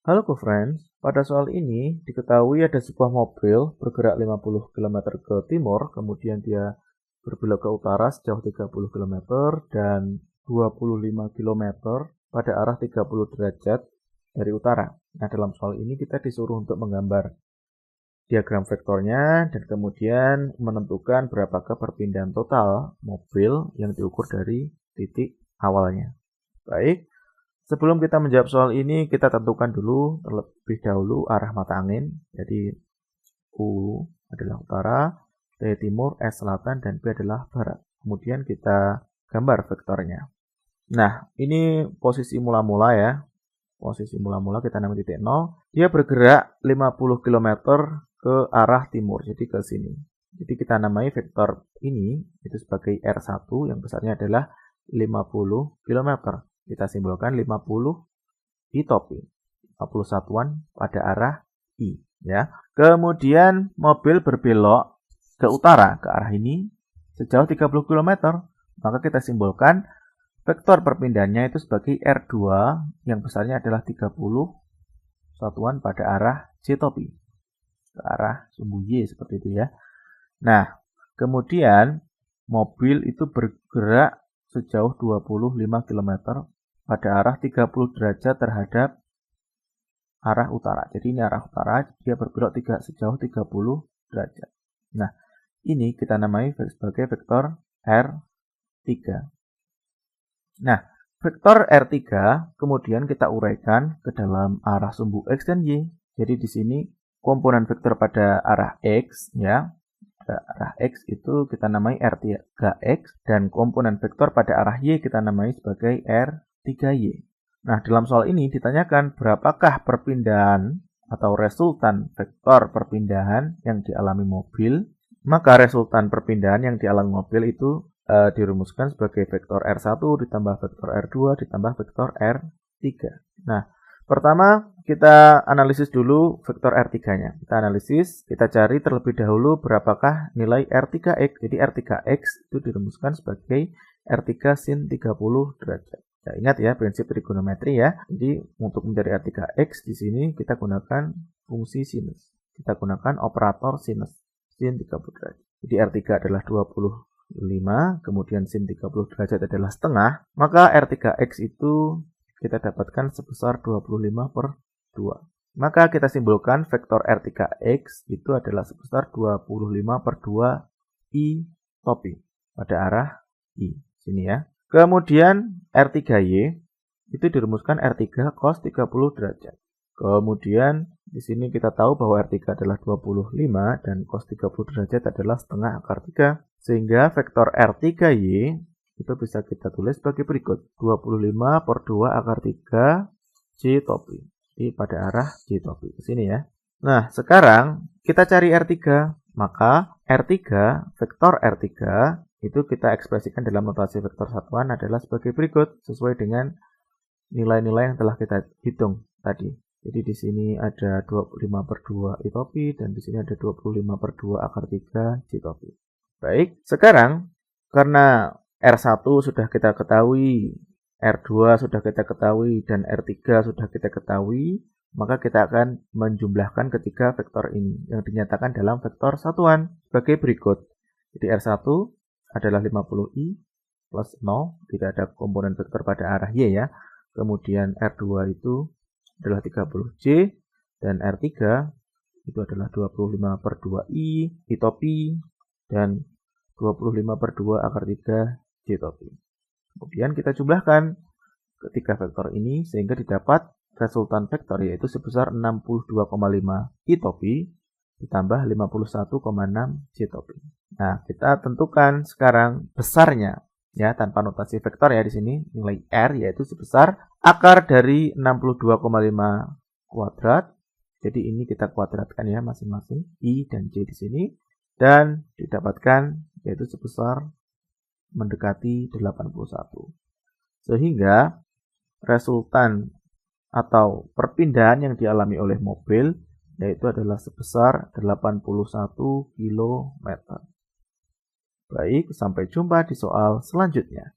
Halo co-friends, pada soal ini diketahui ada sebuah mobil bergerak 50 km ke timur, kemudian dia berbelok ke utara sejauh 30 km dan 25 km pada arah 30 derajat dari utara. Nah, dalam soal ini kita disuruh untuk menggambar diagram vektornya dan kemudian menentukan berapakah perpindahan total mobil yang diukur dari titik awalnya. Baik. Sebelum kita menjawab soal ini, kita tentukan dulu terlebih dahulu arah mata angin. Jadi U adalah utara, T timur, S selatan, dan B adalah barat. Kemudian kita gambar vektornya. Nah, ini posisi mula-mula ya. Posisi mula-mula kita namai titik 0. Dia bergerak 50 km ke arah timur, jadi ke sini. Jadi kita namai vektor ini itu sebagai R1 yang besarnya adalah 50 km. Kita simbolkan 50 I topi. 50 satuan pada arah I. Ya. Kemudian mobil berbelok ke utara, ke arah ini, sejauh 30 km. Maka kita simbolkan vektor perpindahannya itu sebagai R2 yang besarnya adalah 30 satuan pada arah J topi. Ke arah sumbu Y seperti itu ya. Nah, kemudian mobil itu bergerak sejauh 25 km pada arah 30 derajat terhadap arah utara. Jadi ini arah utara, dia berbelok sejauh 30 derajat. Nah, ini kita namai sebagai vektor R3. Nah, vektor R3 kemudian kita uraikan ke dalam arah sumbu X dan Y. Jadi di sini komponen vektor pada arah X ya. Arah X itu kita namai R3X dan komponen vektor pada arah Y kita namai sebagai R3Y. Nah, dalam soal ini ditanyakan berapakah perpindahan atau resultan vektor perpindahan yang dialami mobil. Maka resultan perpindahan yang dialami mobil itu dirumuskan sebagai vektor R1 ditambah vektor R2 ditambah vektor R3. Nah, pertama kita analisis dulu vektor R3-nya. Kita analisis, kita cari terlebih dahulu berapakah nilai R3X. Jadi R3X itu dirumuskan sebagai R3 sin 30 derajat. Nah, ingat ya prinsip trigonometri ya. Jadi untuk mencari R3X di sini kita gunakan fungsi sinus. Kita gunakan operator sinus sin 30 derajat. Jadi R3 adalah 25, kemudian sin 30 derajat adalah setengah, maka R3X itu kita dapatkan sebesar 25/2. Maka kita simbolkan vektor R3X itu adalah sebesar 25/2 I topi pada arah I. Sini ya. Kemudian R3Y itu dirumuskan R3 cos 30 derajat. Kemudian di sini kita tahu bahwa R3 adalah 25 dan cos 30 derajat adalah setengah akar 3. Sehingga vektor R3Y itu bisa kita tulis sebagai berikut. 25/2 akar 3 J topi. Jadi pada arah J topi. Ke sini ya. Nah, sekarang kita cari R3. Maka R3, vektor R3 itu kita ekspresikan dalam notasi vektor satuan adalah sebagai berikut. Sesuai dengan nilai-nilai yang telah kita hitung tadi. Jadi di sini ada 25/2 I topi dan di sini ada 25/2 akar 3 J topi. Baik, sekarang karena R1 sudah kita ketahui, R2 sudah kita ketahui, dan R3 sudah kita ketahui, maka kita akan menjumlahkan ketiga vektor ini yang dinyatakan dalam vektor satuan sebagai berikut. Jadi R1 adalah 50I plus 0, tidak ada komponen vektor pada arah Y ya. Kemudian R2 itu adalah 30J, dan R3 itu adalah 25/2I, I topi, dan 25/2 akar 3 J topi. Kemudian kita jumlahkan ketiga vektor ini sehingga didapat resultan vektor yaitu sebesar 62,5 I topi ditambah 51,6 J topi. Nah, kita tentukan sekarang besarnya ya tanpa notasi vektor ya di sini nilai R yaitu sebesar akar dari 62,5 kuadrat. Jadi ini kita kuadratkan ya masing-masing I dan J di sini. Dan didapatkan yaitu sebesar mendekati 81. Sehingga resultan atau perpindahan yang dialami oleh mobil yaitu adalah sebesar 81 km. Baik, sampai jumpa di soal selanjutnya.